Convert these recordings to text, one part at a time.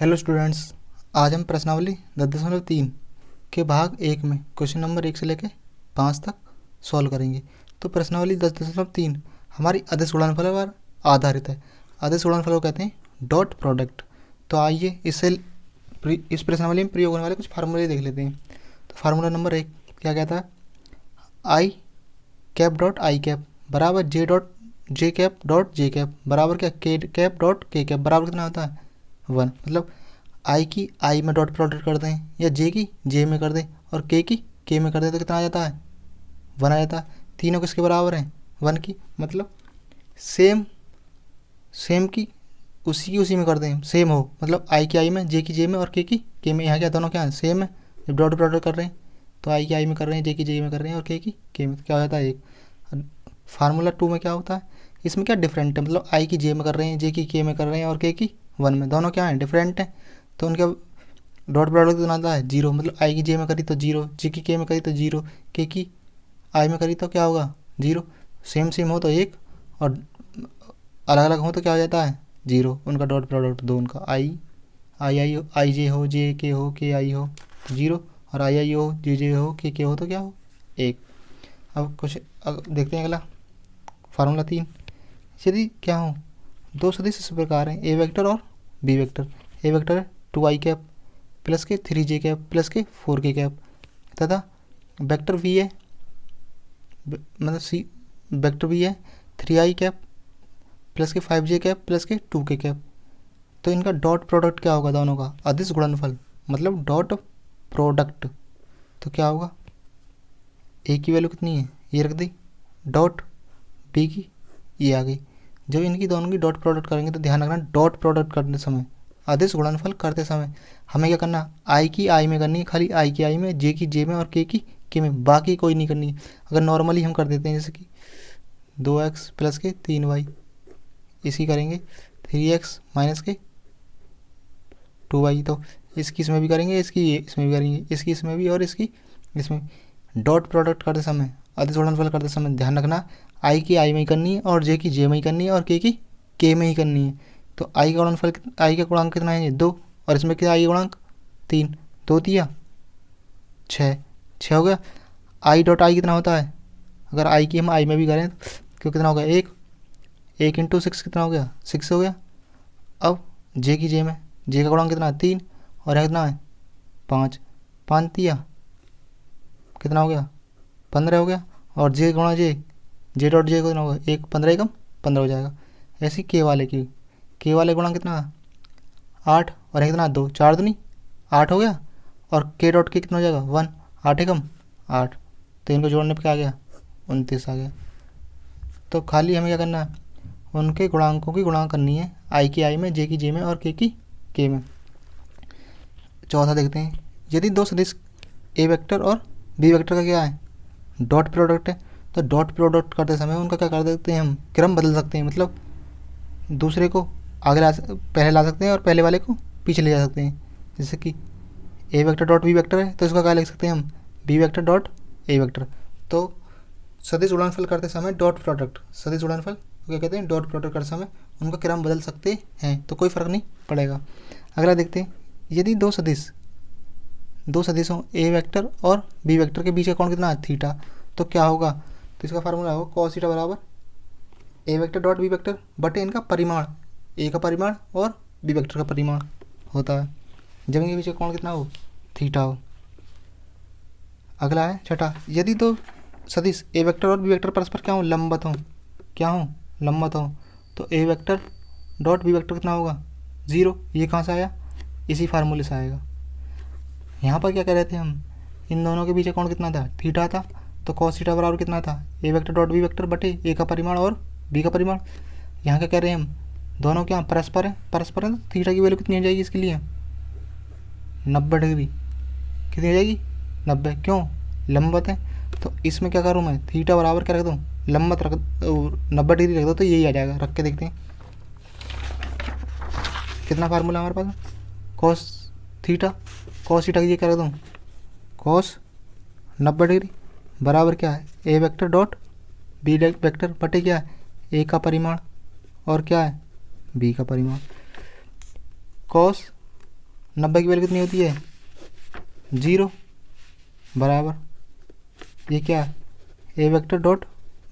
Hello students, आज हम प्रश्नावली 10.3 के भाग 1 में क्वेश्चन नंबर 1 से लेकर 5 तक सॉल्व करेंगे। तो प्रश्नावली 10.3 हमारी अदिश गुणनफल पर आधारित है। अदिश गुणनफल को कहते हैं डॉट प्रोडक्ट। तो आइए इस प्रश्नावली में प्रयोग होने वाले कुछ फार्मूले देख लेते हैं। तो फार्मूला नंबर 1 क्या कहता है? आई कैप डॉट आई कैप बराबर जे कैप डॉट जे कैप बराबर क्या के कैप डॉट के कैप बराबर कितना होता है? 1। मतलब आई की आई में डॉट प्रोडक्ट कर दें या जे की जे में कर दें और के में कर दें तो कितना आ जाता है? 1 आ जाता है। तीनों किसके बराबर हैं? 1 की। मतलब सेम की उसी में कर दें, सेम हो। मतलब आई की आई में, जे की जे में और के में। यहाँ क्या दोनों क्या है? सेम है। जब डॉट प्रोडक्ट कर रहे हैं तो आई की आई में कर रहे हैं, जे की जे में कर रहे हैं और के में, तो क्या हो जाता है? 1। फार्मूला 2 में क्या होता है? इसमें क्या डिफरेंट है? मतलब आई की जे में कर रहे हैं, जे की के में कर रहे हैं और के की 1 में। दोनों क्या है? डिफरेंट है। तो उनका डॉट प्रोडक्ट कितना आता है? 0। मतलब आई की जे में करी तो 0, जे की के में करी तो 0, के की आई में करी तो क्या होगा? 0। सेम हो तो 1 और अलग अलग हो तो क्या हो जाता है? 0। उनका डॉट प्रोडक्ट दो, उनका आई जे हो, जे के आई हो तो 0, और आई हो, जे हो, के हो तो क्या हो? 1। अब कुछ देखते हैं अगला फार्मूला 3। यदि क्या हो? दो सदिश इस प्रकार हैं, ए वेक्टर और बी वेक्टर। ए वेक्टर है 2i कैप प्लस के 3j कैप प्लस के 4k कैप, तथा वेक्टर वी है, मतलब सी वेक्टर वी है 3i कैप प्लस के 5j कैप प्लस के 2k कैप। तो इनका डॉट प्रोडक्ट क्या होगा? दोनों का अदिश गुणनफल, मतलब डॉट प्रोडक्ट। तो क्या होगा? ए की वैल्यू कितनी है? ये रख दी, डॉट बी की ये आ गई। जब इनकी दोनों की डॉट प्रोडक्ट करेंगे तो ध्यान रखना, डॉट प्रोडक्ट करते समय, अदिश गुणनफल करते समय हमें क्या करना? आई की आई में करनी है, खाली आई की आई में, जे की जे में और के की के में, बाकी कोई नहीं करनी है। अगर नॉर्मली हम कर देते हैं जैसे कि 2x प्लस के 3y, इसकी करेंगे 3x माइनस के 2y, तो इसकी इसमें भी करेंगे, इसकी इसमें भी करेंगे, इसकी इसमें भी और इसकी इसमें। डॉट प्रोडक्ट करते समय, अदिश गुणनफल करते समय ध्यान रखना, आई की आई में ही करनी है और जे की जे में ही करनी है और के की के में ही करनी है। तो आई का गुणनफल, आई का गुणांक कितना है? 2, और इसमें क्या आई गुणांक? 3। 2 दिया 6 हो गया। आई डॉट आई कितना होता है? अगर आई की हम आई में भी करें तो कितना होगा? 1 इंटू 6 कितना हो गया? 6 हो गया। अब जे की जे में, जे का गुणांक कितना है? 3, और यहाँ कितना है? 5। 5 दिया कितना हो गया? 15 हो गया। और जे गुणा जे डॉट जे कितना होगा? 1, 15 एकम 15 हो जाएगा। ऐसी के वाले गुणा कितना? 8, और ये कितना? 2, 4 दूनी 8 हो गया। और के डॉट के कितना हो जाएगा? 1, 8 एकम 8। तो इनको जोड़ने पर क्या आ गया? 29 आ गया। तो खाली हमें क्या करना है? उनके गुणांकों की गुणा करनी है, आई की आई में, जे की जे में और के की के में। चौथा देखते हैं, यदि दो सदिश ए वेक्टर और बी वेक्टर का क्या है? डॉट प्रोडक्ट है। तो डॉट प्रोडक्ट करते समय उनका क्या कर देते हैं? हम क्रम बदल सकते हैं। मतलब दूसरे को पहले ला सकते हैं और पहले वाले को पीछे ले जा सकते हैं। जैसे कि A vector dot B vector है तो इसका क्या लिख सकते हैं हम? B vector dot A vector. तो सदिश गुणनफल करते समय डॉट प्रोडक्ट, सदिश गुणनफल क्या कहते हैं? डॉट प्रोडक्ट करते समय उनका क्रम बदल सकते हैं, तो कोई फ़र्क नहीं पड़ेगा। अगला देखते हैं, यदि दो सदिशों ए वेक्टर और बी वेक्टर के बीच का कोण कितना है? थीटा। तो क्या होगा? तो इसका फार्मूला होगा कॉस थीटा बराबर ए वेक्टर डॉट बी वेक्टर बटे इनका परिमाण, ए का परिमाण और बी वेक्टर का परिमाण होता है, जब इनके बीच का कोण कितना हो? थीटा हो। अगला है छठा, यदि दो सदिश ए वेक्टर और बी वेक्टर परस्पर क्या हो? लंबवत हो। क्या हो? लंबवत हो। तो ए वेक्टर डॉट बी वेक्टर कितना होगा? 0। ये कहाँ से आया? इसी फार्मूले से आएगा। यहाँ पर क्या कह रहे थे हम? इन दोनों के बीच का कोण कितना था? थीटा था। तो कॉस थीटा बराबर कितना था? ए वेक्टर डॉट बी वेक्टर बटे ए का परिमाण और बी का परिमाण। यहाँ क्या कह रहे हैं हम? दोनों क्या परस्पर है? परस्पर है तो थीटा की वैल्यू कितनी हो जाएगी इसके लिए? 90 डिग्री। कितनी हो जाएगी? 90। क्यों? लंबवत है। तो इसमें क्या करूँ मैं? थीटा बराबर क्या रख दूँ? लंबवत रख, 90 डिग्री रख दो तो यही आ जाएगा। रख के देखते हैं कितना फार्मूला हमारे पास? कॉस थीटा की ये क्या रख दूँ? कॉस 90 डिग्री बराबर क्या है? ए वेक्टर डॉट बी वेक्टर बटे क्या है? ए का परिमाण और क्या है? बी का परिमाण। कॉस 90 की वैल्यू कितनी होती है 0 बराबर ये क्या है ए वेक्टर डॉट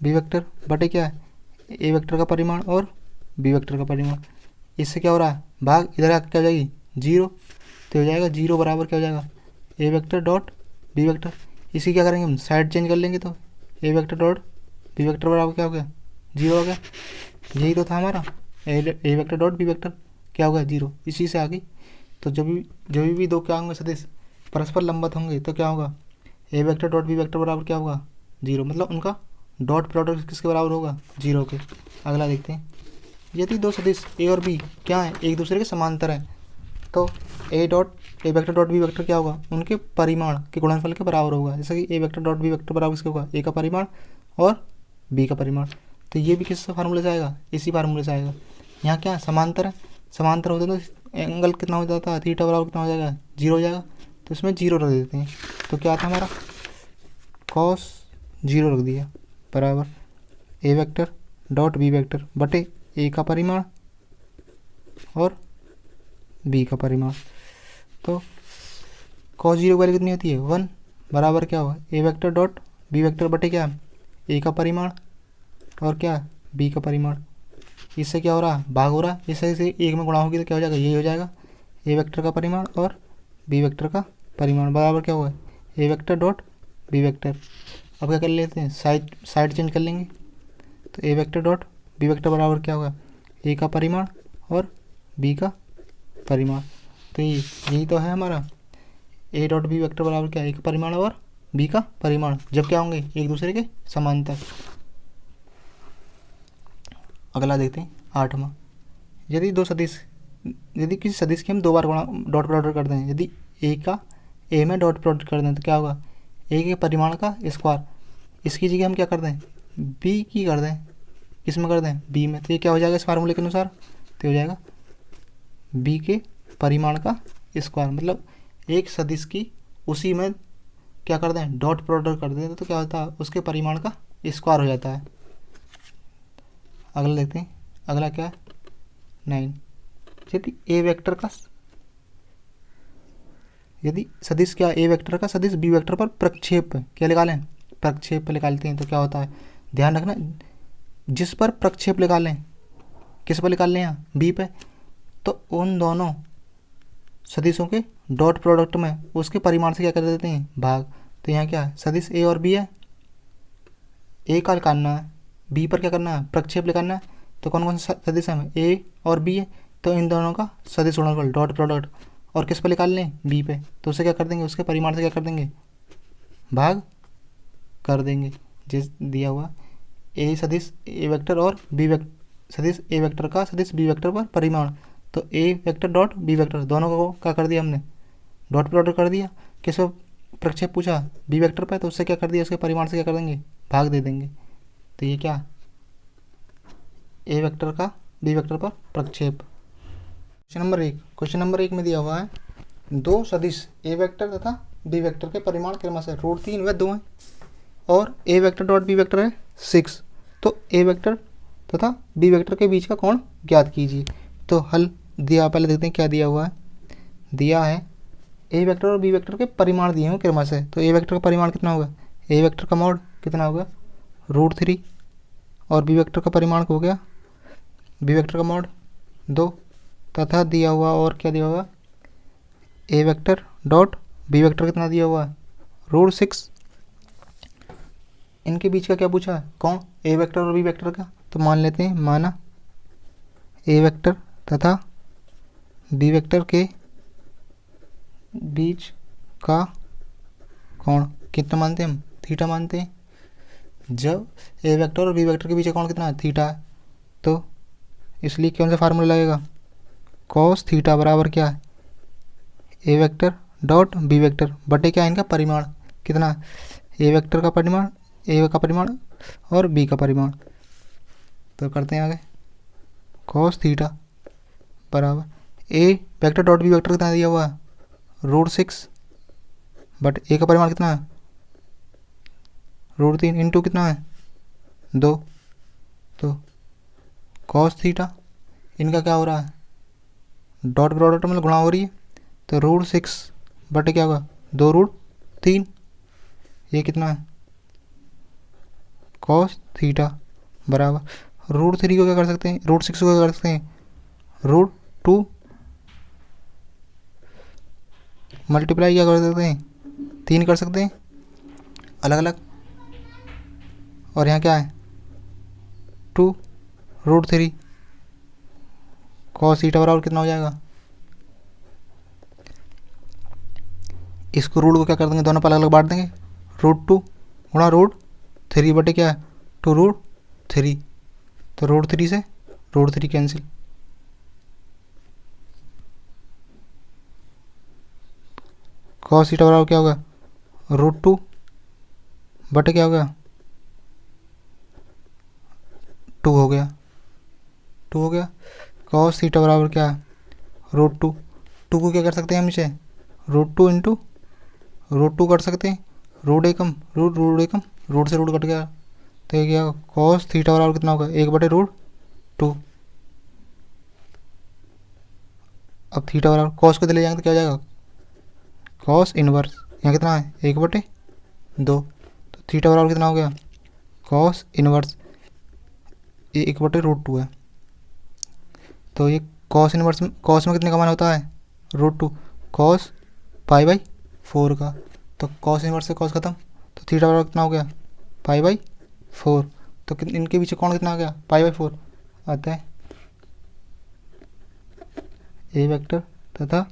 बी वेक्टर बटे क्या है ए वेक्टर का परिमाण और बी वेक्टर का परिमाण। इससे क्या हो रहा है भाग इधर आकर क्या हो जाएगी 0 तो हो जाएगा 0 बराबर क्या हो जाएगा ए वेक्टर डॉट बी वेक्टर। इसी क्या करेंगे हम साइड चेंज कर लेंगे तो ए वेक्टर डॉट बी वेक्टर बराबर क्या हो गया 0 हो गया। यही तो था हमारा ए वेक्टर डॉट बी वेक्टर क्या हो गया 0 इसी से आ गई। तो जब भी दो क्या होंगे सदिश परस्पर लंबवत होंगे तो क्या होगा ए वेक्टर डॉट बी वेक्टर बराबर क्या होगा 0 मतलब उनका डॉट प्रोडक्ट किसके बराबर होगा 0 के। अगला देखते हैं यदि दो सदिश ए और बी क्या है एक दूसरे के समांतर हैं तो ए वेक्टर डॉट बी वेक्टर क्या होगा उनके परिमाण के गुणनफल के बराबर होगा। जैसे कि A vector dot B vector बराबर किसके होगा ए का परिमाण और बी का परिमाण। तो ये भी किस फार्मूले से आएगा इसी फार्मूले से आएगा। यहाँ क्या समांतर है समांतर होते तो एंगल कितना हो जाता है थीटा बराबर कितना हो जाएगा 0 हो जाएगा। तो इसमें 0 रख देते हैं तो क्या था हमारा कॉस 0 रख दिया बराबर ए वेक्टर डॉट बी वेक्टर बटे ए का परिमाण और बी का परिमाण। तो कॉस 0 की वैल्यू कितनी होती है 1 बराबर क्या होगा ए वेक्टर डॉट बी वेक्टर बटे क्या ए का परिमाण और क्या बी का परिमाण। इससे क्या हो रहा है भाग हो रहा है इससे से एक में गुणा होगी तो क्या हो जाएगा यही हो जाएगा ए वेक्टर का परिमाण और बी वेक्टर का परिमाण बराबर क्या होगा ए वेक्टर डॉट बी वेक्टर। अब क्या कर लेते हैं साइड चेंज कर लेंगे तो ए वेक्टर डॉट बी वेक्टर बराबर क्या होगा ए का परिमाण और बी का परिमाण। तो यही तो है हमारा ए डॉट बी वेक्टर बराबर क्या ए का परिमाण और बी का परिमाण जब क्या होंगे एक दूसरे के समांतर। अगला देखते हैं 8वां यदि किसी सदिश की हम 2 बार डॉट प्रोडक्ट कर दें यदि ए का ए में डॉट प्रोडक्ट कर दें तो क्या होगा ए के परिमाण का स्क्वायर इसकी जगह हम क्या कर दें बी की कर दें किस में कर दें बी में। तो ये क्या हो जाएगा इस फार्मूले के अनुसार तो हो जाएगा बी के परिमाण का स्क्वायर मतलब एक सदिश की उसी में क्या कर दें डॉट प्रोडक्ट कर दें तो क्या होता है उसके परिमाण का स्क्वायर हो जाता है। अगला देखते हैं अगला क्या है 9 यदि सदिश क्या ए वेक्टर का सदिश बी वेक्टर पर प्रक्षेप क्या निकालें प्रक्षेप निकालते हैं तो क्या होता है ध्यान रखना जिस पर प्रक्षेप निकालें किस पर निकाल लें यहाँ बी पे तो उन दोनों सदिशों के डॉट प्रोडक्ट में उसके परिमाण से क्या कर देते हैं भाग। तो यहाँ क्या है सदिश ए और बी है ए का निकालना है बी पर क्या करना है प्रक्षेप निकालना है तो कौन कौन सा सदिश है ए और बी है तो इन दोनों का सदिश गुणनफल डॉट प्रोडक्ट और किस पर निकाल लें बी पे तो उसे क्या कर देंगे उसके परिमाण से क्या कर देंगे भाग कर देंगे जिस दिया हुआ ए सदिश ए वेक्टर और बी वेक्टर सदिश ए वेक्टर का सदिश बी वेक्टर पर परिमाण। तो ए वेक्टर डॉट बी वेक्टर दोनों को क्या कर दिया हमने डॉट प्रोडक्ट कर दिया किस पर प्रक्षेप पूछा बी वेक्टर पर तो उससे क्या कर दिया उसके परिमाण से क्या कर देंगे भाग दे देंगे। तो ये क्या ए वेक्टर का बी वेक्टर पर प्रक्षेप। क्वेश्चन नंबर 1 में दिया हुआ है दो सदिश ए वेक्टर तथा बी वेक्टर के परिमाण क्रमशः √3 व 2 हैं और ए वेक्टर डॉट बी वेक्टर है 6। तो ए वेक्टर तथा बी वेक्टर के बीच का कोण ज्ञात कीजिए। तो हल दिया पहले देखते हैं क्या दिया हुआ है दिया है ए वेक्टर और बी वेक्टर के परिमाण दिए हैं क्रमशः। तो ए वेक्टर का परिमाण कितना होगा ए वेक्टर का मॉड कितना होगा √3 और बी वेक्टर का परिमाण हो गया बी वेक्टर का मॉड 2 तथा दिया हुआ और क्या दिया हुआ ए वेक्टर डॉट बी वेक्टर कितना दिया हुआ है √6। इनके बीच का क्या पूछा है कौन ए वेक्टर और बी वेक्टर का। तो मान लेते हैं माना ए वेक्टर तथा बी वेक्टर के बीच का कोण कितना मानते हैं हम थीटा मानते हैं। जब ए वेक्टर और बी वेक्टर के बीच का कोण कितना है थीटा है तो इसलिए कौन सा फार्मूला लगेगा कॉस थीटा बराबर क्या है ए वेक्टर डॉट बी वेक्टर बटे क्या है इनका परिमाण कितना ए वेक्टर का परिमाण ए का परिमाण और बी का परिमाण। तो करते हैं आगे कॉस थीटा बराबर ए वेक्टर डॉट बी वेक्टर कितना दिया हुआ है √6 बट ए का परिमाण कितना है √3 इंटू कितना है 2। तो कॉस थीटा इनका क्या हो रहा है डॉट प्रोडक्ट मतलब गुणा हो रही है तो √6 बटे क्या होगा 2√3, ये कितना है cos थीटा बराबर √3 को क्या कर सकते हैं, √6 को क्या कर सकते हैं √2 मल्टीप्लाई क्या कर सकते हैं 3 कर सकते हैं अलग अलग, और यहाँ क्या है 2√3 cos थीटा बराबर कितना हो जाएगा, इसको रूट को क्या कर देंगे दोनों पर अलग अलग बांट देंगे, √2 गुणा √3 बटे क्या है 2√3, तो √3 से √3 कैंसिल, cos थीटा बराबर क्या होगा √2 बटे क्या हो गया 2 हो गया, 2 हो गया। cos थीटा बराबर क्या है √2, 2 को क्या कर सकते हैं हम इसे √2 इंटू √2 कर सकते हैं, रूट एकम रूट एकम रूट से रूट कट गया, तो ये क्या cos थीटा बराबर कितना होगा 1/√2। अब थीटा बराबर cos को ले जाएंगे तो क्या हो जाएगा cos इनवर्स, यहाँ कितना है 1/2, तो थीटा बराबर कितना हो गया cos इनवर्स, ये 1/√2 है, तो ये cos इनवर्स में cos में कितने का मान होता है √2, cos π/4 का, तो cos इनवर्स से cos खत्म, तो थीटा बराबर कितना हो गया π/4, तो इनके पीछे कौन कितना आ गया π/4, अतः ए वेक्टर तथा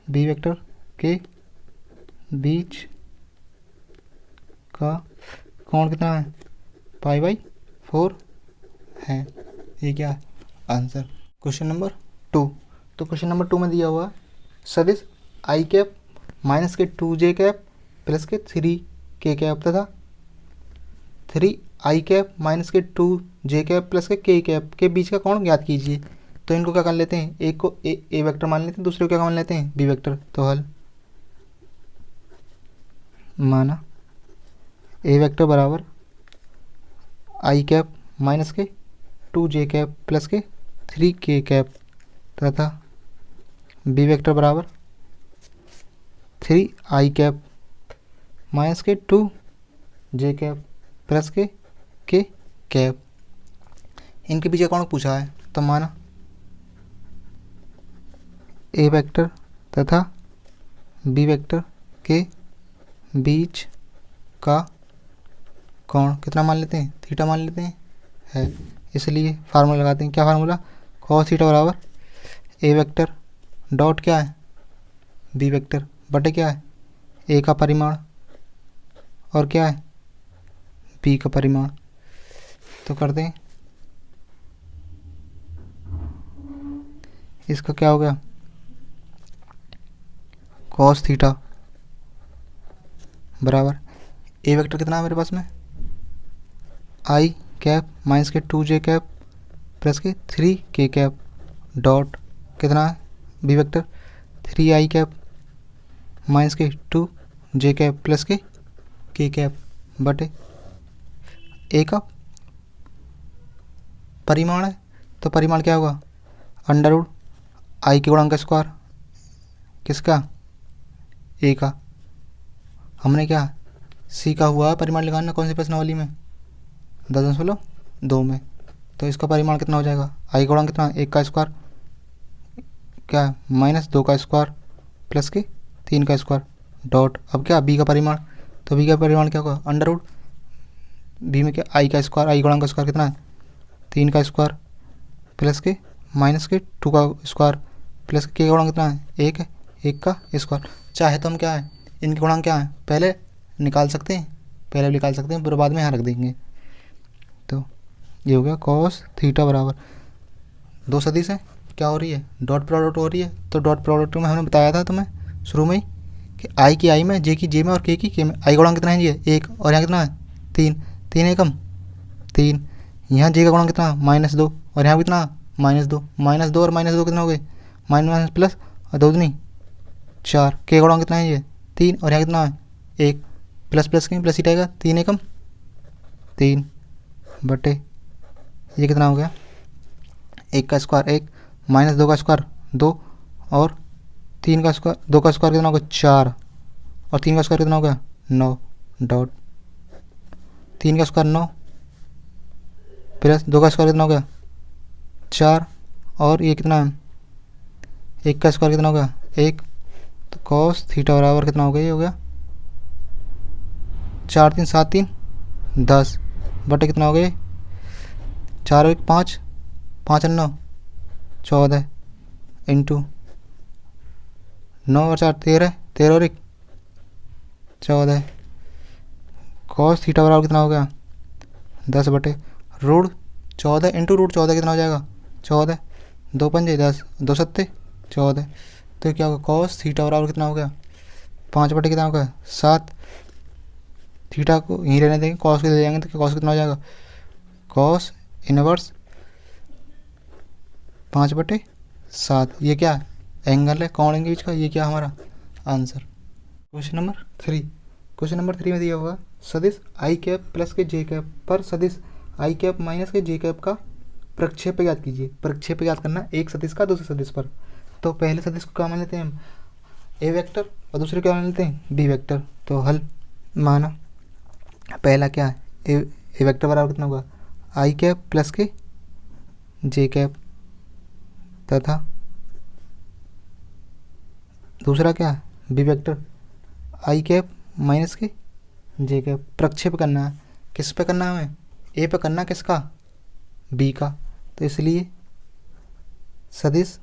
बी वेक्टर के बीच का कोण कितना है π/4 है, ये क्या है आंसर। क्वेश्चन नंबर 2, तो क्वेश्चन नंबर 2 में दिया हुआ है सदिश आई कैप माइनस के 2j कैप प्लस के 3k कैप तथा 3i कैप माइनस के 2j कैप प्लस के k कैप के बीच का कोण ज्ञात कीजिए। तो इनको क्या कर लेते हैं, एक को ए वेक्टर मान लेते हैं, दूसरे को क्या मान लेते हैं बी वेक्टर, तो हल माना ए वेक्टर बराबर आई कैप माइनस के 2j कैप प्लस के 3k कैप तथा बी वेक्टर बराबर 3i कैप माइनस के 2j कैप प्लस के k कैप, इनके पीछे कौन पूछा है, तो माना ए वेक्टर तथा बी वेक्टर के बीच का कोण कितना मान लेते हैं थीटा मान लेते हैं है, इसलिए फार्मूला लगाते हैं, क्या फार्मूला cos थीटा बराबर ए वेक्टर डॉट क्या है बी वेक्टर बटे क्या है ए का परिमाण और क्या है बी का परिमाण, तो करते हैं इसका क्या हो गया cos थीटा बराबर ए वेक्टर कितना है मेरे पास में आई कैप माइनस के 2j कैप प्लस के 3k कैप डॉट कितना है B vector 3i cap minus के 2j कैप प्लस के k कैप बटे ए का परिमाण है, तो परिमाण क्या होगा अंडर आई के गुणांक स्क्वायर किसका ए का, हमने क्या सी का हुआ परिमाण लगाना कौन सी प्रश्नावली में 10.2 में, तो इसका परिमाण कितना हो जाएगा आई का गुणांक कितना 1 का स्क्वायर क्या -2 का स्क्वायर प्लस के 3 का स्क्वायर डॉट, अब क्या बी का परिमाण, तो बी का परिमाण क्या होगा अंडर रूट बी में क्या आई का स्क्वायर आई गुणांक का स्क्वायर कितना है 3 का स्क्वायर प्लस के -2 का स्क्वायर प्लस के गुणांक कितना है 1 है 1 का स्क्वायर, चाहे तो हम क्या है इनके गुणांक क्या है पहले निकाल सकते हैं, पहले भी निकाल सकते हैं फिर बाद में यहाँ रख देंगे, तो ये हो गया cos थीटा बराबर दो सदिश है क्या हो रही है डॉट प्रोडक्ट हो रही है, तो डॉट प्रोडक्ट में हमने बताया था तुम्हें शुरू में ही कि आई की आई में जे की जे में और के में आई गुणांक कितना है ये 1 और यहाँ कितना है 3 एकम 3, यहाँ जे का गुणांक कितना -2 और यहाँ कितना -2 और -2 कितना हो गए माइनस प्लस और 2 दूनी 4, के गुणांक कितना है ये 3 और यहाँ कितना है 1 प्लस प्लस के प्लस ही रहेगा 3 एकम 3 बटे ये कितना हो गया 1 का स्क्वायर 1 -2 का स्क्वायर 2 और 3 का स्क्वायर, 2 का स्क्वायर कितना होगा 4, और 3 का स्क्वायर कितना होगा 9 डॉट 3 का स्क्वायर 9 प्लस 2 का स्क्वायर कितना हो गया 4, और ये कितना है 1 का स्क्वायर कितना होगा 1, तो कॉस थीटा बराबर कितना हो गया, ये हो गया 4 3 7 3 10 बटे कितना हो गया 4 1 5 5 9 14 इंटू 9 और 4 13, 13 और 1 14, कॉस थीटा बराबर कितना हो गया 10 बटे रूट 14 इंटू रूट 14 कितना हो जाएगा 14, 2 पंजे 10, 2 सत्ते 14, तो क्या होगा कॉस थीटा बराबर कितना हो गया 5 बटे कितना होगा 7, थीटा को यहीं रहने देंगे, कॉस के ले जाएंगे तो कॉस कितना हो जाएगा कॉस इनवर्स 5 बटे 7, ये क्या एंगल है कौन के बीच का, ये क्या हमारा answer. Question number 3, question number 3 में दिया हुआ सदिश आई cap plus K J cap पर सदिश आई cap minus K J cap का प्रक्षेप ज्ञात कीजिए। प्रक्षेप ज्ञात करना एक सदिश का दूसरे सदिश पर। तो पहले सदिश को क्या मान लेते हैं हम ए वेक्टर और दूसरे क्या मान लेते हैं बी वेक्टर। तो हल माना पहला क्या है ए वेक्टर बराबर कितना होगा आई cap plus K J cap तथा दूसरा क्या है बी वेक्टर आई cap minus K J cap. प्रक्षेप करना है किस पे करना है हमें ए पे करना है किसका बी का। तो इसलिए सदिश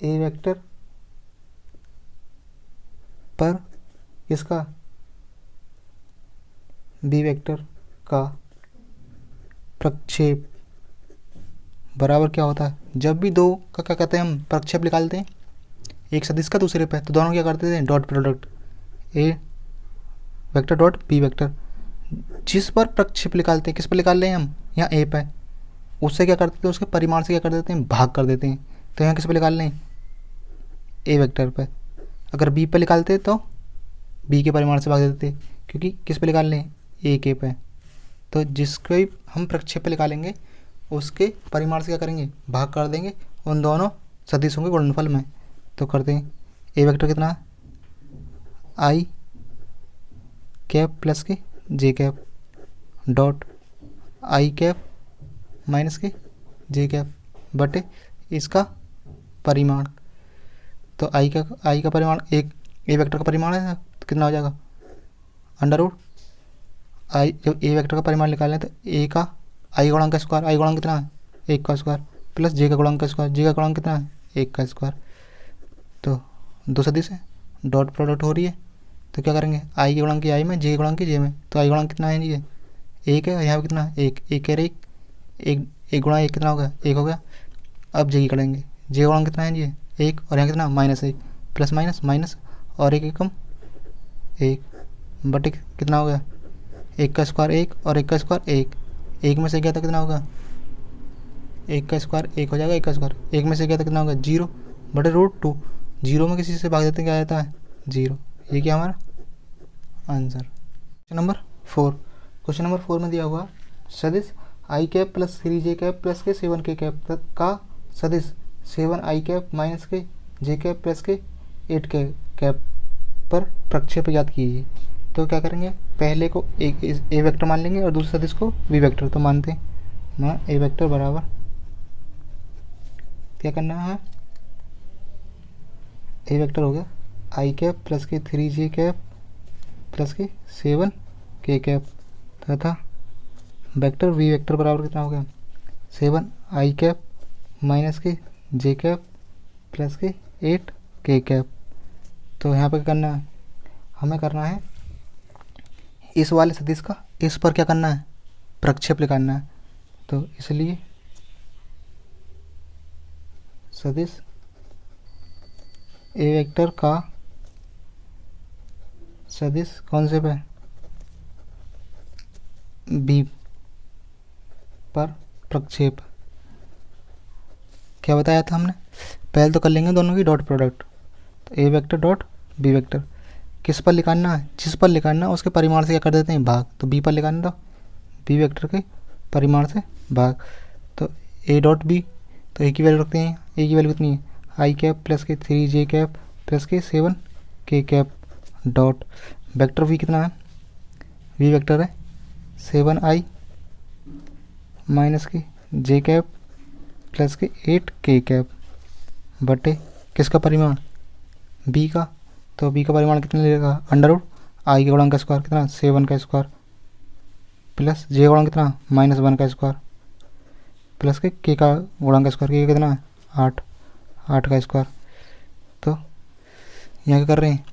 ए वेक्टर पर किसका बी वेक्टर का प्रक्षेप बराबर क्या होता है जब भी दो का क्या कहते हैं हम प्रक्षेप निकालते हैं एक सदिश का दूसरे पे, तो दोनों क्या करते थे dot product A vector dot B vector. जिस पर प्रक्षेप निकालते हैं किस पर निकाल रहे हैं हम यहाँ ए पे, उससे क्या करते थे उसके परिमाण से क्या कर देते हैं भाग कर देते हैं। तो यहाँ किस पर निकाल रहे हैं ए वेक्टर पे। अगर बी पे निकालते तो बी के परिमाण से भाग देते क्योंकि किस पे निकाल रहे हैं ए के पे। तो जिसको भी हम प्रक्षेप पे निकालेंगे उसके परिमाण से क्या करेंगे भाग कर देंगे उन दोनों सदिशों के गुणनफल में। तो करते हैं ए वेक्टर कितना आई cap plus K J cap dot I cap minus K J cap बटे इसका परिमाण। तो आई का परिमाण एक ए वेक्टर का परिमाण है तो कितना हो जाएगा अंडर रूट आई। जब ए वेक्टर का परिमाण निकालें तो ए का आई गुणांक का स्क्वायर, आई गुणांक कितना है 1 का स्क्वायर प्लस जे का गुणांक का स्क्वायर, जे का गुणांक कितना है 1 का स्क्वायर। तो दो सदिश है डॉट प्रोडक्ट हो रही है तो क्या करेंगे आई के गुणांक की आई में जे के गुणांक की जे में। तो आई गुणांक कितना है ये 1 है, यहाँ पे कितना है 1, 1 है एक गुणा 1 कितना होगा 1 हो गया। अब जे की करेंगे जे का गुणांक कितना है ये 1 और यहाँ कितना -1 प्लस माइनस माइनस और 1 एकम 1 बटे कितना हो गया 1 का स्क्वायर 1 और 1 का स्क्वायर 1, 1 में से गया तो कितना होगा 1 का स्क्वायर 1 हो जाएगा 1 का स्क्वायर, 1 में से गया तो कितना होगा 0 बटे √2। 0 में किसी से भाग देते क्या आता है 0। ये क्या हमारा answer. Question number 4, question number 4 में दिया हुआ सदिश आई कैप प्लस 3 जे कैप प्लस के 7 के कैप का सदिश 7 आई cap minus K J cap plus के 8 के कैप पर प्रक्षेप ज्ञात कीजिए। तो क्या करेंगे पहले को एक ए वेक्टर मान लेंगे और दूसरे सदिश को बी वेक्टर। तो मानते हैं ना ए वेक्टर बराबर क्या करना है ए वेक्टर हो गया आई कैप प्लस के 3 जे कैप प्लस के 7 के कैप तथा वेक्टर वी वेक्टर बराबर कितना हो गया 7 आई cap minus K J cap plus के 8 के कैप। तो यहाँ पर करना है हमें करना है इस वाले सदिश का इस पर क्या करना है प्रक्षेप निकालना है। तो इसलिए सदिश ए वेक्टर का सदिश कौन से पे बी पर प्रक्षेप क्या बताया था हमने पहले तो कर लेंगे दोनों की डॉट प्रोडक्ट। तो ए वेक्टर डॉट बी वेक्टर किस पर लिखाना है जिस पर लिखाना है उसके परिमाण से क्या कर देते हैं भाग। तो बी पर लिखाना था बी वेक्टर के परिमाण से भाग। तो ए डॉट बी तो ए की वैल्यू रखते हैं ए की वैल्यू कितनी है, आई कैप प्लस के 3 जे कैप प्लस के 7 के कैप डॉट वेक्टर वी कितना है, वी वेक्टर है 7i minus K J cap plus के 8 के कैप बटे किसका परिमाण, बी का। तो बी का परिमाण कितना लेगा, अंडर रूट आई के गुणांक का स्क्वायर कितना 7 का स्क्वायर प्लस जे गुणांक कितना -1 का स्क्वायर प्लस के का गुणांक का स्क्वायर, के कितना 8 का स्क्वायर। तो यहाँ क्या कर रहे हैं,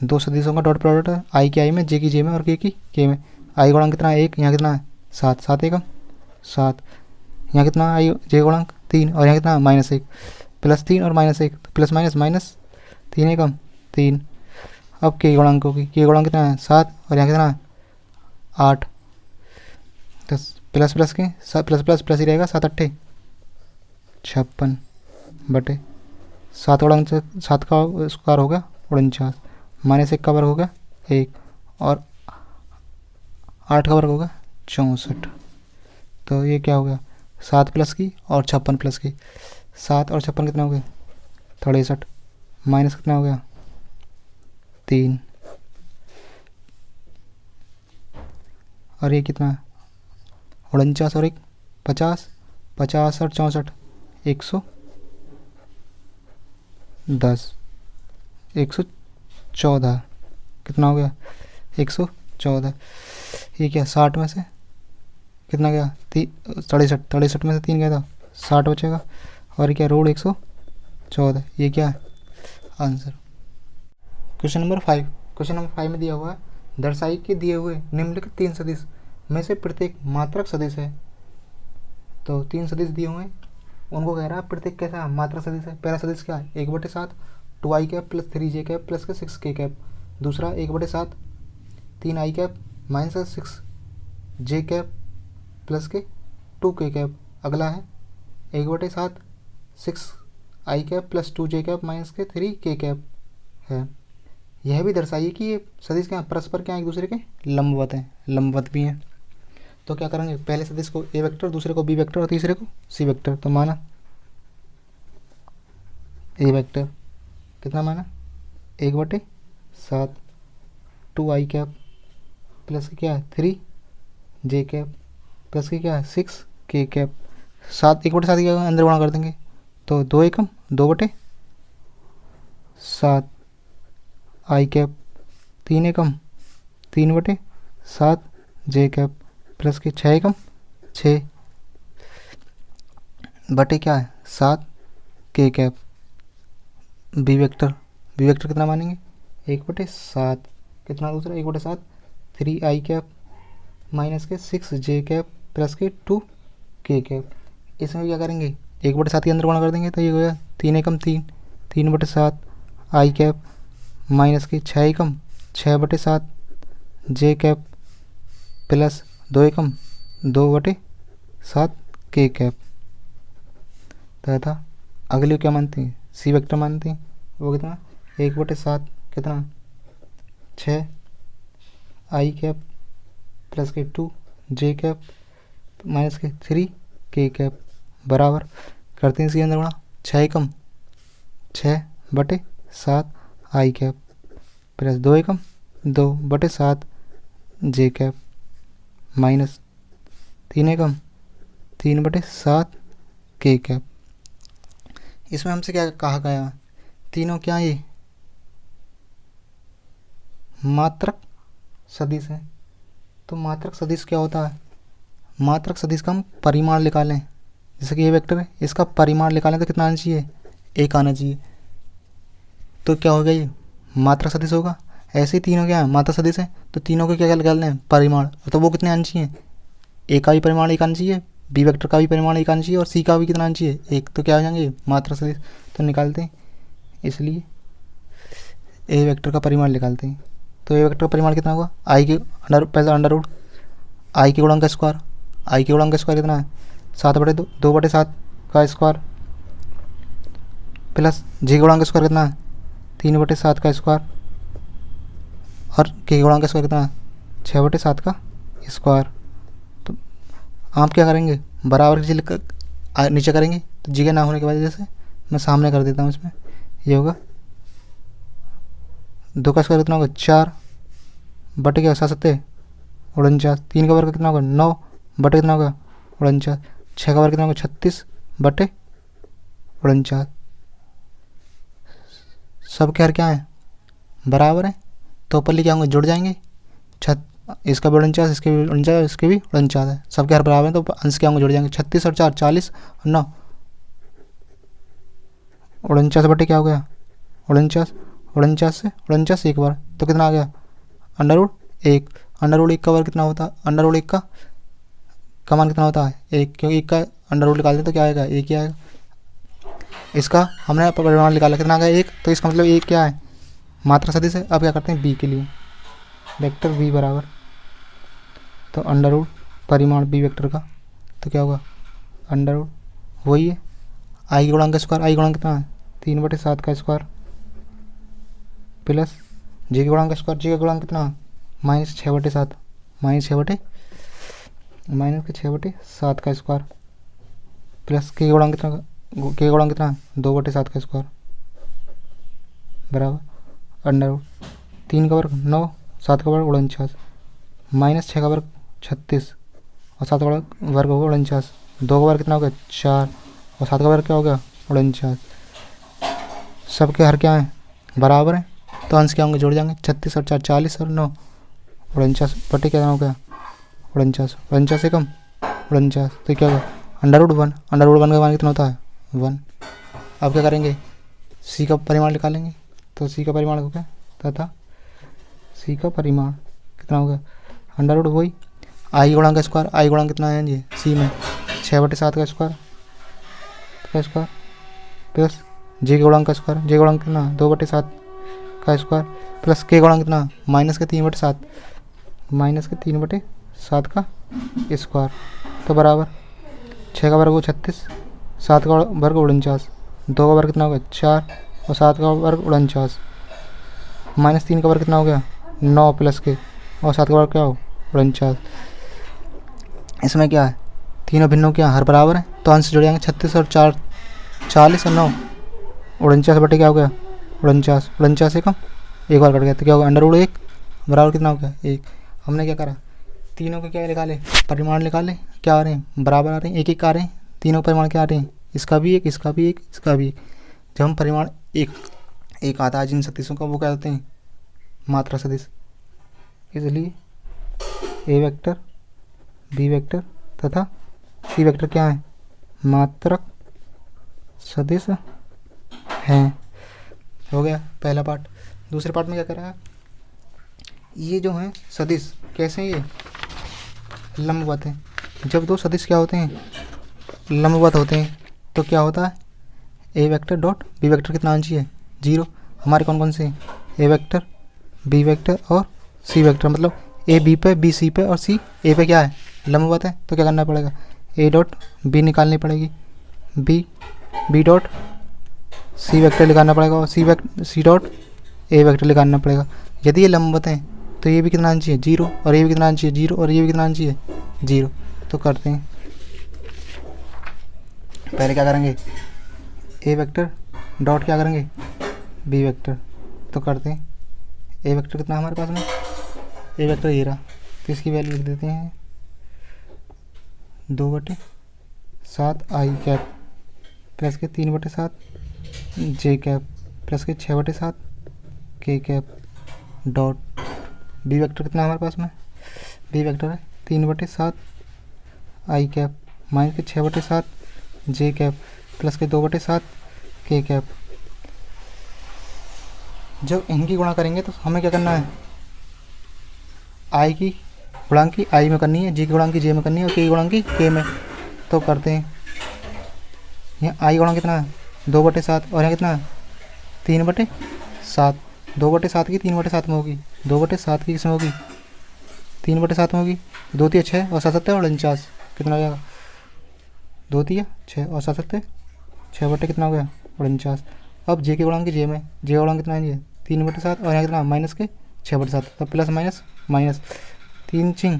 दो सदिशों का डॉट प्रोडक्ट है, आई की आई में, जे की जे में और के की के में। आई गुणांक कितना है 1, यहाँ कितना है 7, 7 एकम 7, यहाँ कितना आई जे गुणांक 3 और यहाँ कितना -1 प्लस 3 और -1 प्लस माइनस 3 एकम 3। अब के गुणांक होगी, के गुणांक कितना है 7 और यहाँ कितना 8, तो प्लस प्लस के प्लस प्लस प्लस ही रहेगा 7 8 56 बटे 7 गुणांक से 7 का स्क्वायर हो गया 49 -1 का वर्ग हो गया 1 और 8 का वर्ग हो गया 64। तो ये क्या हो गया 7 प्लस की और 56 प्लस की, 7 और 56 कितना हो गया 63 माइनस कितना हो गया 3 और ये कितना 49 और 1 50, 50 और 64 110 114 कितना हो गया 114। ये क्या 60 में से कितना गया 63 में से 3 गया था 60 बचेगा और क्या रूट 114। ये क्या है आंसर। क्वेश्चन नंबर 5 में दिया हुआ है दर्शाई के दिए हुए निम्नलिखित 3 सदिश में से प्रत्येक मात्रक सदिश है। तो 3 सदिश दिए हुए हैं, उनको कह रहा है प्रत्येक कैसा मात्रक सदिश है। पहला सदिश क्या है 1/7 2i cap plus 3j cap plus के 6k कैप। दूसरा 1/7 3i cap minus 6j cap plus के 2k कैप। अगला है 1/7 6i cap plus 2j cap minus के 3k कैप है। यह भी दर्शाइए कि ये सदिश क्या परस्पर क्या एक दूसरे के लंबवत हैं, लंबवत भी हैं। तो क्या करेंगे, पहले सदिश को ए वेक्टर, दूसरे को बी वेक्टर और तीसरे को सी वेक्टर। तो माना ए वेक्टर कितना माना 1/7 2i कैप प्लस क्या है 3j कैप प्लस की क्या है 6k कैप। 7 1/7 क्या अंदर गुणा कर देंगे तो 2 एकम 2/7 आई कैप 3 एकम 3/7 जे कैप प्लस के 6 एकम 6 बटे क्या है 7 के कैप। बी वेक्टर कितना मानेंगे 1/7 कितना दूसरा 1/7 3i कैप माइनस के 6j कैप प्लस के 2k कैप। इसमें क्या करेंगे 1/7 के अंदर गुणा कर देंगे तो ये हो गया 3 एकम 3/7 आई कैप माइनस की 6 एकम 6/7 जे कैप प्लस 2 एकम 2/7 के कैप। तथा अगले क्या मानते हैं सी वेक्टर मानते हैं, वो कितना 1/7 कितना 6 आई कैप प्लस के 2 जे कैप माइनस के 3k कैप बराबर करते हैं इसके अंदर गुणा 6 एकम 6/7 आई कैप प्लस 2 एकम 2/7 जे कैप माइनस 3 एकम 3/7 के कैप। इसमें हमसे क्या कहा गया तीनों क्या ये मात्रक सदिश है। तो मात्रक सदिश क्या होता है, मात्रक सदिश का हम परिमाण निकालें, जैसे कि ये वेक्टर है इसका परिमाण निकालें तो कितना आना चाहिए 1 आना चाहिए। तो क्या होगा ये मात्रक सदिश होगा। ऐसे ही तीनों क्या है मात्रक सदिश है, तो तीनों को क्या निकालना है परिमाण, तो वो कितने आने चाहिए ए का भी परिमाण 1 आना चाहिए, बी वेक्टर का भी परिमाण 1 आना चाहिए और सी का भी कितना आना चाहिए 1। तो क्या हो जाएंगे मात्रक सदिश। तो निकालते हैं, इसलिए ए वेक्टर का परिमाण निकालते हैं। तो ए वेक्टर का परिमाण कितना होगा आई के पहले अंडर रूट आई के गुणांक का स्क्वायर, आई के गुणांक का स्क्वायर कितना है 7/2 2/7 का स्क्वायर प्लस जे गुणांक का स्क्वायर कितना है 3/7 का स्क्वायर और के गुणांक का स्क्वायर कितना है 6/7 का स्क्वायर। तो आप क्या करेंगे बराबर की नीचे करेंगे तो जगह ना होने की वजह से मैं सामने कर देता हूँ इसमें। ये होगा 2 का स्क्वायर कितना होगा 4 बटे क्या 7 49। 3 का वर्ग कितना होगा 9 बटे कितना होगा 49। 6 का वर्ग कितना होगा 36 बटे 49। सब के हर क्या है बराबर है, तो ऊपर क्या होंगे जुड़ जाएंगे। इसका भी 49, इसके भी 49, इसके भी 49 है, सबके हर बराबर है तो अंश क्या होंगे जुड़ जाएंगे। 36 और 4 40 और 9 49 बटे क्या हो गया 49। 49 से 49 एक बार तो कितना आ गया √1। √1 का वर्ग कितना होता है, √1 का मान कितना होता है 1, क्योंकि 1 का √1 निकाल दें तो क्या आएगा 1 ही आएगा। इसका हमने परिमाण निकाला कितना आ गया 1, तो इसका मतलब 1 क्या है मात्रा सदिश है। अब क्या करते हैं b के लिए वेक्टर b बराबर, तो अंडर परिमाण b वेक्टर का तो क्या होगा अंडर वही है आई गुणांक का स्क्वायर। आई गुणांक कितना है 3/7 का स्क्वायर प्लस जे के गुणांक का स्क्वायर। जे का गुणांक कितना -6/7 -6/7 का स्क्वायर प्लस के गुणांक कितना 2/7 का स्क्वायर बराबर अंडर 3 का वर्ग 9 7 का वर्ग 49 -6 का वर्ग 36 और 7 का वर्ग होगा 49। 2 का वर्ग कितना हो गया 4 और 7 का वर्ग क्या हो गया 49। सबके हर क्या है बराबर है, तो अंश क्या होंगे जुड़ जाएंगे। 36 और 4 40 और 9 49 बटे क्या हो गया 49। 49 से कम 49 तो क्या होगा √1। √1 का मान कितना होता है 1। अब क्या करेंगे सी का परिमाण निकालेंगे, तो सी का परिमाण हो गया तथा सी का परिमाण कितना हो गया अंडर वही आई गुणांक का स्क्वायर। आई गुणांक कितना है जी सी में 6/7 का स्क्वायर प्लस जे के गुणांक का स्क्वायर। जे गुणांक कितना 2/7 का स्क्वायर प्लस के गुणांक कितना -3/7 का स्क्वायर तो बराबर 6 का वर्ग हो 36 7 का वर्ग 49 2 का वर्ग कितना होगा 4 और 7 का वर्ग 49 -3 का वर्ग कितना हो गया 9 प्लस के और 7 का वर्ग क्या हो 49। इसमें क्या है तीनों भिन्नों क्या हर बराबर है, तो अंश जुड़ जाएंगे। 36 और 4 40 और 9 49 बटे क्या हो गया 49। 49 से कम एक बार कट गया तो क्या होगा √1 बराबर कितना हो गया 1। हमने क्या करा तीनों को क्या निकाले परिमाण निकाले, क्या आ रहे हैं बराबर आ रहे हैं, एक आ रहे हैं। तीनों परिमाण क्या आ रहे हैं इसका भी एक इसका भी एक इसका भी एक। जब हम परिमाण एक आता है जिन सदिशों का वो क्या होते हैं मात्रा सदिश, इसलिए ए वेक्टर बी वेक्टर तथा सी वेक्टर क्या है मात्रक सदिश हैं। हो गया पहला पार्ट। दूसरे पार्ट में क्या करेगा ये जो है सदिश कैसे हैं ये लंबवत हैं। जब दो सदिश क्या होते हैं लंबवत होते हैं तो क्या होता है ए वेक्टर डॉट बी वेक्टर कितना आना चाहिए 0। हमारे कौन कौन से ए वेक्टर बी वेक्टर और सी वेक्टर, मतलब ए बी पे बी सी पे और सी ए पे क्या है लंबवत है, तो क्या करना पड़ेगा ए डॉट बी निकालनी पड़ेगी, बी डॉट सी वेक्टर निकालना पड़ेगा और सी डॉट ए वेक्टर निकालना पड़ेगा। यदि ये लंबवत हैं तो ये भी कितना आना चाहिए 0 और ये भी कितना आना चाहिए 0 और ये भी कितना आना चाहिए 0। तो करते हैं पहले क्या करेंगे ए वेक्टर डॉट क्या करेंगे बी वेक्टर, तो करते हैं ए वेक्टर कितना हमारे पास में ए वेक्टर ये रहा, तो इसकी वैल्यू लिख देते हैं 2/7 आई कैप प्लस के 3/7 जे कैप प्लस के 6/7 के कैप डॉट बी वेक्टर कितना हमारे पास में बी वेक्टर है 3/7 आई कैप माइनस के 6/7 जे कैप प्लस के 2/7 के कैप। जब इनकी गुणा करेंगे तो हमें क्या करना है आई की गुणांक की आई में करनी है, जी की गुणांक की जे में करनी है और के की गुणांक की के में। तो करते हैं यहाँ आई गुणांक कितना है 2/7 और यहाँ कितना है 3/7। 2/7 की 3/7 में होगी 2/7 की किसमें होगी 3/7 में होगी 2 3 6 और 7 7 49 कितना हो जाएगा 2 3 6 और 7 7 6 बटे कितना हो गया 49। अब जे के गुणांक की जे में जे का गुणांक कितना है 3/7 और यहाँ कितना माइनस के 6/7 तब प्लस माइनस माइनस 3 चिंग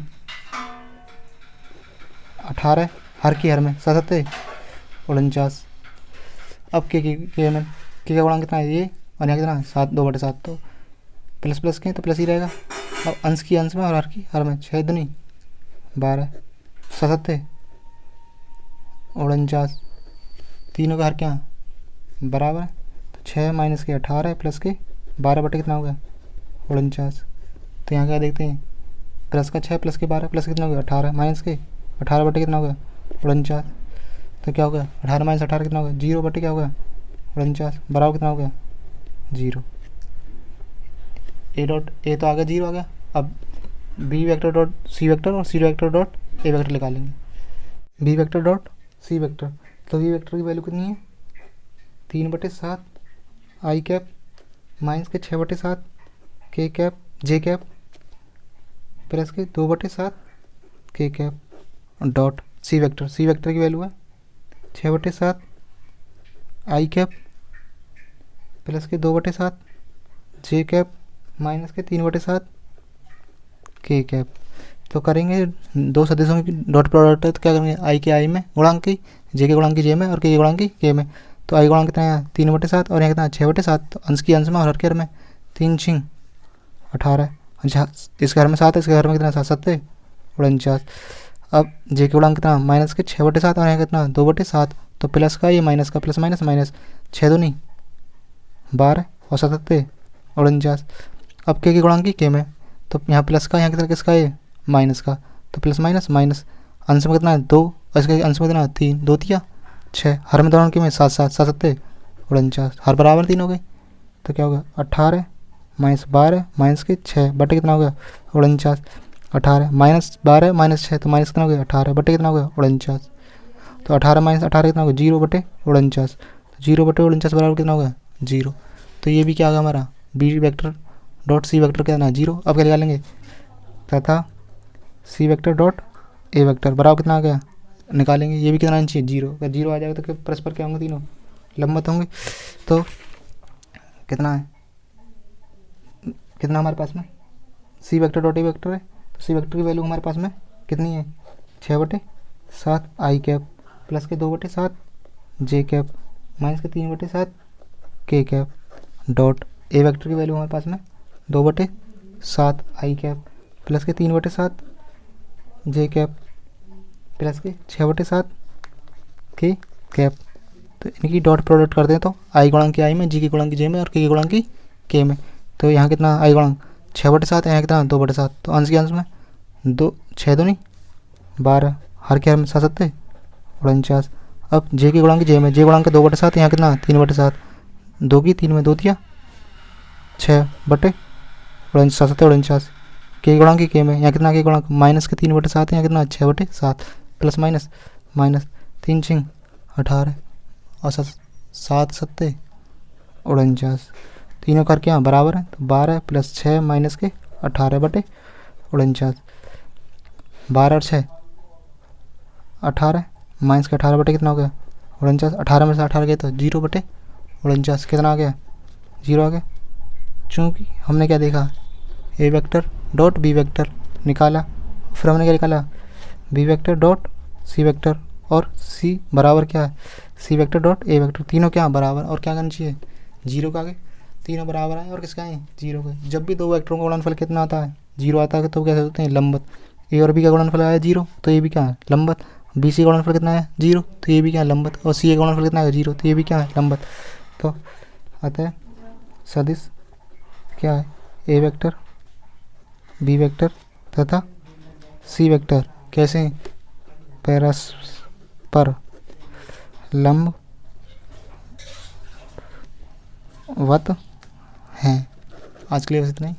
18 हर की हर में 7 7 49 अब के में के का गुणांक कितना है ये, और यहाँ कितना 7 2/7, तो प्लस प्लस के तो प्लस ही रहेगा। अब अंश की अंश में और हर की हर में, 6 दूनी 12 7 49, तीनों का हर क्या बराबर है, तो 6 माइनस के 18 प्लस के 12 बटे कितना हो गया 49। तो यहाँ क्या देखते हैं, प्लस का 6 प्लस के 12 प्लस कितना हो गया 18 माइनस के 18 बटे कितना हो गया 49। तो क्या हो गया 18 माइनस 18 कितना हो गया 0 बटे क्या हो गया 49 बराबर कितना हो गया 0। ए डॉट ए तो आ गया 0 आ गया। अब B vector dot C vector और C vector dot A vector निकालेंगे। B vector dot C vector, तो बी वेक्टर की वैल्यू कितनी है 3/7 आई कैप माइनस के 6/7 के कैप जे कैप प्लस के 2/7 के cap dot C vector. C vector की वैल्यू है 6/7 आई कैप प्लस के 2/7 जे कैप माइनस के 3/7 के कैप। तो करेंगे दो सदिशों की डॉट प्रोडक्ट है, तो क्या करेंगे आई के आई में गुणांक की, जे के गुणांक की जे में और के गुणांक की के में। तो आई गुणांक कितना है 3/7 और यहाँ कितना 6/7, तो अंश की अंश में और हर के हर में 3 6 18। अच्छा इसके घर में 7 है, इसके घर में कितना 7 7 49। अब जे के गुणांक कितना माइनस के 6/7 और यहाँ कितना 2/7, तो प्लस का ये माइनस का प्लस माइनस माइनस 6 दूनी 12 और 7 49। अब के गुणांक की के में, तो यहाँ प्लस का यहाँ कितना किसका है माइनस का, तो प्लस माइनस माइनस अंश में कितना है 2 और इसके अंश में कितना 3 2 तिया 6, हर में दोनों के में 7 7 7 7 49, हर बराबर 3 हो गए। तो क्या होगा 18 माइनस 12 माइनस के 6 बटे कितना हो गया 49। 18 माइनस 12 माइनस 6, तो माइनस कितना हो गया 18 बटे कितना हो गया 49। तो 18 माइनस 18 कितना हो गया 0 बटे 49, 0 बटे 49 बराबर कितना हो गया 0। तो ये भी क्या होगा हमारा B vector dot C vector कितना 0। अब क्या निकालेंगे तथा C vector dot A vector बराबर कितना आ गया निकालेंगे, ये भी कितना आना चाहिए 0। अगर 0 आ जाएगा तो परस्पर क्या होंगे तीनों लंबवत होंगे। तो कितना है कितना हमारे पास में सी वेक्टर डॉट ए वेक्टर है, तो सी वेक्टर की वैल्यू हमारे पास में कितनी है 6/7 आई कैप प्लस के 2/7 जे कैप माइनस के 3/7 के कैप डॉट ए वेक्टर की वैल्यू हमारे पास में 2/7 आई कैप प्लस के 3/7 जे कैप प्लस के 6/7 के कैप। तो इनकी डॉट प्रोडक्ट करते हैं, तो आई गुणांक की आई में, जी की गुणांक की जे में और के गुणांक की के में। तो यहाँ कितना आई गुणांक 6/7, यहाँ कितना 2/7, तो अंश के अंश में 2 6 दूनी 12, हर के हर में 7 7 49। अब जे के गुणांक की जे में, जे गुणांक 2/7, यहाँ कितना 3/7, 2 की 3 में 2 तिया 6 बटे 7 7 49। के गुणांक की के में, यहाँ कितना के गुणांक माइनस के 3/7, यहाँ कितना 6/7 प्लस माइनस माइनस 3 6 18 और 7 7 49, तीनों करके यहाँ बराबर है, तो 12 प्लस 6 माइनस के 18 बटे 49, 12 और 6 18 माइनस के 18 बटे कितना हो गया 49, 18 में से 18 गए तो 0 बटे 49, कितना आ गया 0 आ गया। चूँकि हमने क्या देखा A vector dot B vector निकाला, फिर हमने क्या निकाला B vector dot C vector, और सी बराबर क्या है C vector dot A vector, तीनों क्या बराबर, और क्या करना चाहिए 0 का आगे तीनों बराबर आए और किसका है 0 का। जब भी दो वेक्टरों का गुणनफल कितना आता है 0 आता है, तो कैसे होते हैं लंबवत। ए और बी का गुणनफल आया 0, तो ये भी क्या है लंबवत। बी सी का गुणनफल कितना है 0, तो ये भी क्या है लंबवत, और सी का गुणनफल कितना है 0, तो ये भी क्या है लंबवत। तो अतः सदिश क्या है ए वेक्टर बी वेक्टर तथा सी वेक्टर कैसे हैं परस्पर लंबवत हैं। आज के लिए बस इतना ही।